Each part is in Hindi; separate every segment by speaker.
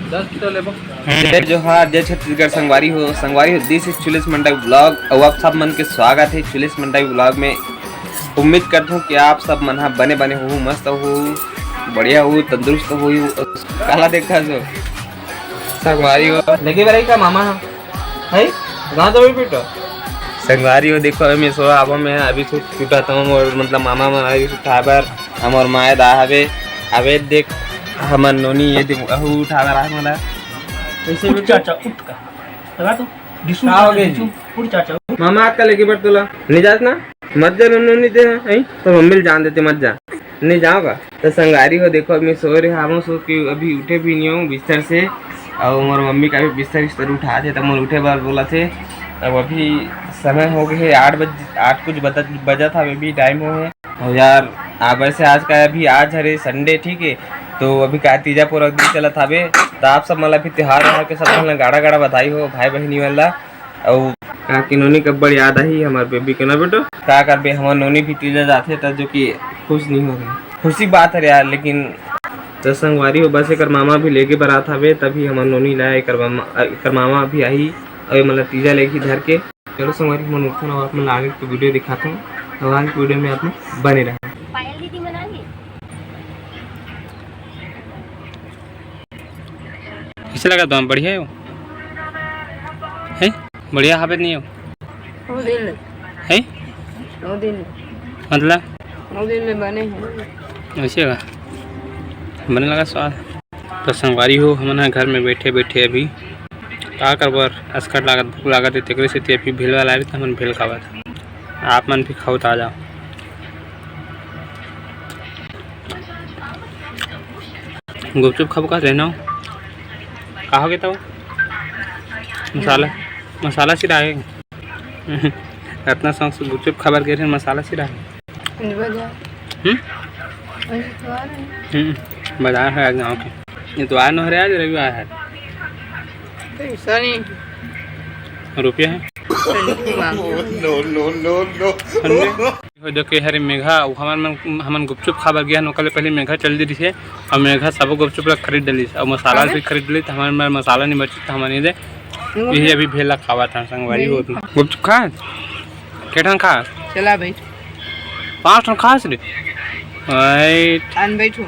Speaker 1: जय जोहार, जय छत्तीसगढ़। संगवारी हो दिस इज चुलिस मंडाई ब्लॉग। और आप सब मन के स्वागत है चुलिस मंडाई ब्लॉग में। उम्मीद करता हूँ कि आप सब मन बने बने हो, मस्त हो, बढ़िया हो, तंदुरुस्त हो। काला देखा जो संगवारी हो लगे बराई का मामा है गाँव तो बेटो संगवारी हो। देखो मैं सो अब मैं अभी छूटा था और मतलब मामा मन अभी उठाबर हमार माए दा हवे अबे देख हमर नोनी ये देख उठा रहा मला कैसे
Speaker 2: उठ चाचा उठ का लगा तो डिसू
Speaker 1: का हो गई
Speaker 2: उठ चाचा
Speaker 1: मामा आका लेके बैठ तोला नहीं जात ना मत जा नोनी दे हैं तो मम्मी जान देते मत जा नहीं जाओगा तो संगारी हो। देखो मैं सो रहे हम सो के अभी उठे भी नहीं हूँ बिस्तर से और हमारी मम्मी का भी बिस्तर उठा थे तब मैं उठे बार बोला थे। अब अभी समय हो गए 8 कुछ बजा था अभी टाइम हो है और यार आप वैसे आज का अभी आज हरे संडे ठीक है तो अभी का तीजा पूरा दिन चला था बे तो आप सब मतलब त्योहार के सब गाड़ा गाड़ा बधाई हो भाई बहनी वाला। और का की नोनी कब बड़ी याद आई हमारे बेबी के ना बेटो का कर बे हमारे नोनी भी तीजा जाते तब जो कि खुश नहीं हो रही खुशी बात है यार। लेकिन तो संगवारी हो बस एक मामा भी लेके बरा था बे तभी हमारे नोनी लाया एक मामा भी आई और मतलब तीजा लेके धर के चलो संगवारी मन उठो ना आप मैं आगे की वीडियो दिखाता हूँ और आगे की वीडियो में आप बने रहे।
Speaker 3: कैसे लगा तो बढ़िया है वो है बढ़िया हाबत नहीं है है मतलब
Speaker 4: 9 दिन में बने हैं
Speaker 3: ऐसे का बने लगा स्वाद। तो संगवारी हो हमारे घर में बैठे बैठे अभी का करबर अस्कट लागत भूख लागत है तेकरे से अभी भेल वाला है तो हम भेल खावत आप मन भी खाओ तो आ जाओ। गुपचुप खाओ का रहना का हो गया तो मसाला सिरा है इतना शौक से गुपचुप खबर गए मसाला सिरा है बाजार है गाँव के इतवार न हो रहा है रविवार है रुपया है देखिए हरे मेघा हमन गुपचुप खाबर गया नौकल पहले मेघा चल दी थी और मेघा सब गुपचुप खरीद डली और मसाला भी खरीद ली तो हमारे मसाला नहीं बची तो हमारे दे यही अभी भेला खावा था संगवारी हो गुपचुप खा केठन खा
Speaker 4: चला भाई
Speaker 3: 5 टन खा रे
Speaker 4: आन बैठो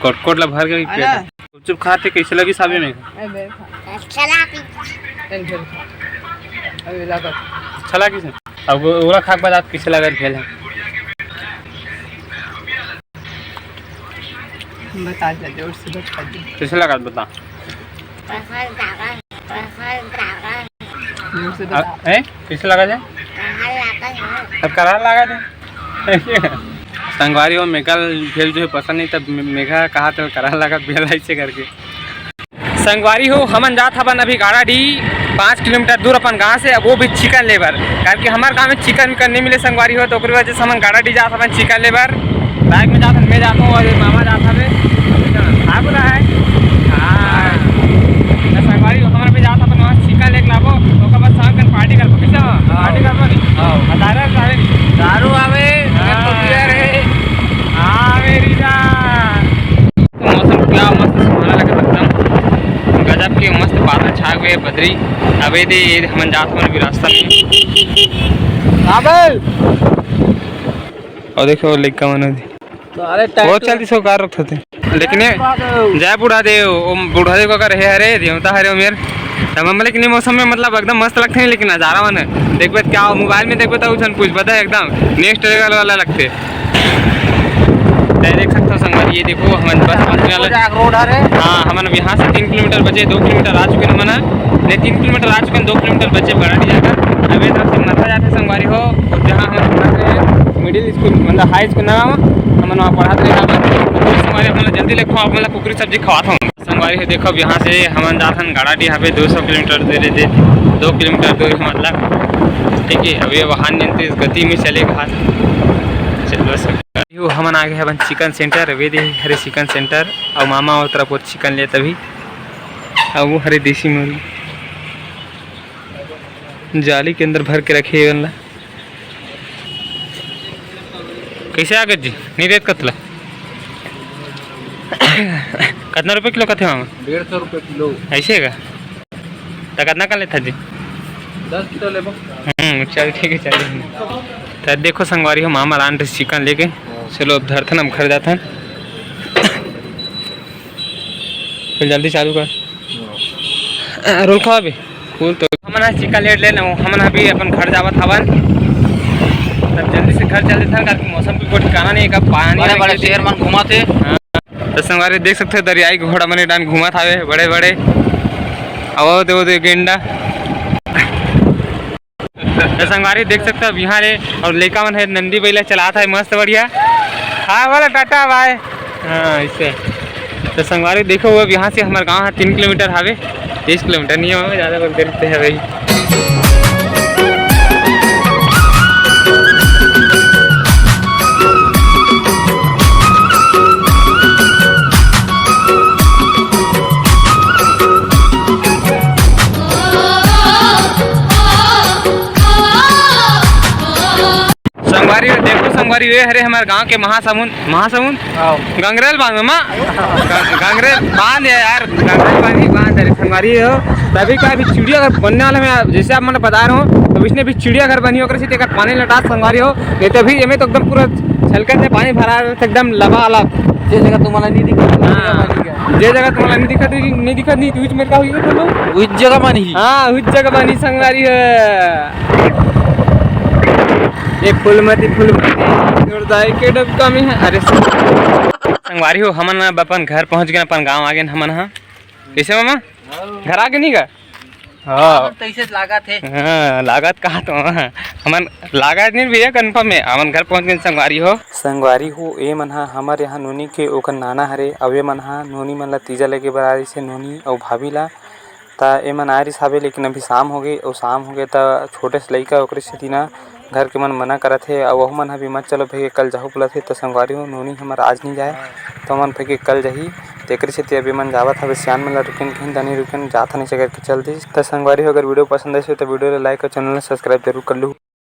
Speaker 3: कोट ला भर गई पेट गुपचुप खाते कैसे लगी साबे में अच्छा लगी से अब ओला खा के बाद आप कैसे लगा भेल है
Speaker 4: बता दे जोर से बता दे
Speaker 3: कैसे लगा बता
Speaker 4: जोर से बता
Speaker 3: कैसे लगा जाए अब करा लगा दे संगवारी हो मेघा भेल जो है पसंद नहीं तब मेघा कहा तो करा लगा भेल ऐसे करके संगवारी हो हमन जात हवन अभी गाड़ा डी 5 किलोमीटर दूर अपन गाँव से अब वो भी चिकन लेबर कारण कि हमारे गाँव में चिकन विकन नहीं मिले संगवारी हो तो वजह से हमन गाड़ा डी जात हवन चिकन लेबर बाइक में जाता मैं जाता हूँ और मामा जाता है हाँ बोला है हाँ संगवारी हो हमारे भी जाता अपन वहाँ चिकन लेके लाबो तो बस शाम कर पार्टी कर कैसे पार्टी कर दारू आवे हाँ मेरी जान मौसम क्या मस्त सुहाना लगा एकदम गजब के मस्त बादल छा गए बदरी अबे दे हम जात मन भी रास्ता में और देखो लड़का मन बहुत जल्दी सो कार रखते थे लेकिन जय बूढ़ा देव बूढ़ा देव का रहे हरे देवता हरे मेर तमाम लेकिन मौसम में मतलब एकदम मस्त लगते हैं लेकिन नज़ारा मन देखबे क्या मोबाइल में देखबे तो उछन कुछ पता है एकदम नेक्स्ट लेवल वाला लगते देख सकते हो संगवारी ये देखो हम बस पहुँचने वाला रोड है हाँ हम यहाँ से 3 किलोमीटर बचे 2 किलोमीटर आ चुके मना नहीं 3 किलोमीटर आ चुके 2 किलोमीटर बचे गड़ाड़ी जाकर अभी तरफ से मथा जाते संगवारी हो और जहाँ हम पढ़ाते हैं मिडिल स्कूल मतलब हाई स्कूल नाम हम वहाँ पढ़ाते रहे संगवारी अपना जल्दी ले खाओ मतलब कुकरी सब्जी खवाता हूँ संगवारी है देखो यहाँ से हम जाते गाड़ी यहाँ पे 200 किलोमीटर दे 2 किलोमीटर दूर मतलब ठीक है। अभी वाहन नियंत्रित गति में चलेगा चलो सर हमन आगे है चिकन सेंटर वे दे हरे चिकन सेंटर और मामा और तरफ चिकन ले तभी और वो हरे देसी मुर्गी जाली के अंदर भर के रखे वाला कैसे आगे जी नहीं रेत कतला कितना रुपये किलो कथे मामा?
Speaker 1: 150 रुपये किलो।
Speaker 3: ऐसे का तो कितना कर लेता जी?
Speaker 1: 10 किलो ले।
Speaker 3: चल ठीक है चलिए। तो देखो संगवारी हो मामा लान रहे चिकन लेके, चलो अब धरथन हम घर जाते हैं। फिर जल्दी चालू कर रोल खावा भी फूल। तो हमन चिकन लेट लेना हमन अभी अपन घर जावत हवन, तब जल्दी से घर चल देते हैं क्योंकि मौसम की कोई ठिकाना नहीं है, कब पानी
Speaker 2: बड़े शहर मन घुमा थे।
Speaker 3: तो संगवारी देख सकते हो दरियाई घोड़ा मने डान घूमत हावे बड़े बड़े और दे गेंडा। तो संगवारी देख सकते हो यहाँ रे और लड़का मन है नंदी बैला चलाता है मस्त बढ़िया। हाँ बोला टाटा बाय। हाँ ऐसे तो संगवारी देखो वो यहाँ से हमारे गाँव है 3 किलोमीटर हावे, 30 किलोमीटर नहीं है ज़्यादा बोलते रहते हैं भाई। संगवारी देखो संगवारी वे हरे हमारे गांव के महासमुंद गंगरेल बांध मामा गंगरेल बांध है यार, गंगरेल बांध ही बांध है संगवारी हो। तभी क्या अभी चिड़ियाघर बनने वाला में जैसे आप मैंने बता रहा हूँ तो इसने भी चिड़ियाघर बनी होकर पानी लटा संगवारी हो, नहीं तो अभी हमें तो एकदम पूरा छलके से पानी भरा एकदम लबालब।
Speaker 2: जे जगह तुम्हारा नहीं दिखत,
Speaker 3: जे जगह तुम्हारा नहीं दिखत नहीं तो मेरे का हुई
Speaker 2: उस जगह बनी।
Speaker 3: हाँ उस जगह बनी संगवारी है। ये फूलमती के डबका में है। अरे संगवारी हो हमन अपन घर पहुंच गए, अपन गांव आ गए हमन। हाँ कैसे मामा घर आ गए नहीं का? हाँ
Speaker 2: तैसे लागत है।
Speaker 3: हाँ लागत कहा तो हमन लागत नहीं भैया कन्फर्म है हमन घर पहुंच गए। संगवारी हो ए मन हा हमारे यहाँ नोनी के ओकर नाना हरे अवे मन हा नोनी मन ला तीजा लेके बरारी से नोनी और भाभी ला ता ए मन आ रिस हावे, लेकिन अभी शाम हो गई और शाम हो गए ता छोटे से लइका ओकरे से तीना घर के मन मना करत है और वह मन अभी मत चलो भैया कल जाहू बोलत है। तो संगवारी हो नोनी हमारा आज नहीं जाए तो मन भैया कल जाही तेकरे से अभी मन जावत हवे सियान मन ला रुकन कहीं दानी रुकन जात नहीं जगह के चलती। तो संगवारी हो अगर वीडियो पसंद आए तो वीडियो ला लाइक और चैनल ला सब्सक्राइब जरूर कर लूँ।